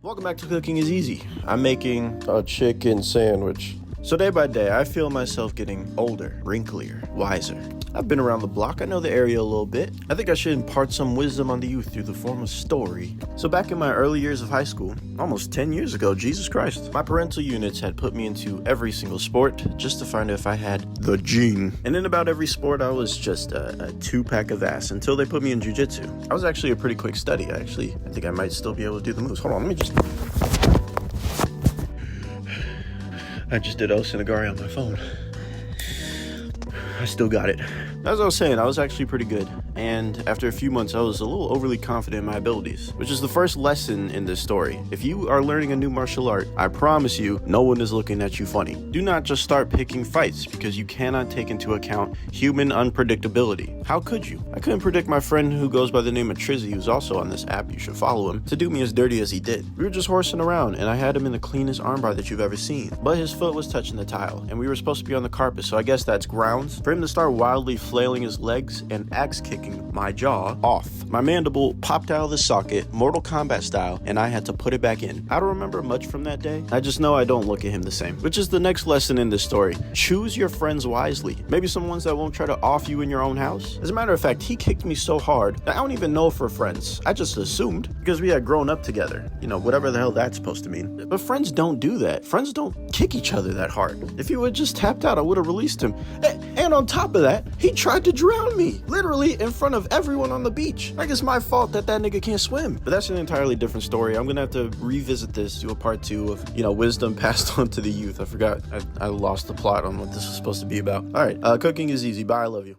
Welcome back to Cooking is Easy. I'm making A chicken sandwich. so day by day I feel myself getting older, wrinklier, wiser. I've been around the block, I know the area a little bit. I think I should impart some wisdom on the youth through the form of story. So back in my early years of high school, almost 10 years ago, Jesus Christ, my parental units had put me into every single sport just to find out if I had the gene. And in about every sport, I was just a two-pack of ass until they put me in jiu-jitsu. I was actually a pretty quick study. I think I might still be able to do the moves. Hold on, I just did Osanagari on my phone. I still got it. As I was saying, I was actually pretty good. And after a few months, I was a little overly confident in my abilities, which is the first lesson in this story. If you are learning a new martial art, I promise you, no one is looking at you funny. Do not just start picking fights because you cannot take into account human unpredictability. How could you? I couldn't predict my friend who goes by the name of Trizzy, who's also on this app, you should follow him, to do me as dirty as he did. We were just horsing around, and I had him in the cleanest armbar that you've ever seen. But his foot was touching the tile, and we were supposed to be on the carpet, so I guess that's grounds for him to start wildly flailing his legs and axe kicking my jaw off. My mandible popped out of the socket, Mortal Kombat style, and I had to put it back in. I don't remember much from that day. I just know I don't look at him the same, which is the next lesson in this story. Choose your friends wisely. Maybe some ones that won't try to off you in your own house. As a matter of fact, he kicked me so hard that I don't even know if we're friends. I just assumed because we had grown up together. You know, whatever the hell that's supposed to mean. But friends don't do that. Friends don't kick each other that hard. If he would just tapped out, I would have released him. And on top of that, he tried to drown me, literally in front of everyone on the beach. Like it's my fault that nigga can't swim. But that's an entirely different story. I'm gonna have to revisit this, do a part 2 of, wisdom passed on to the youth. I forgot. I lost the plot on what this was supposed to be about. All right, cooking is easy. Bye, I love you.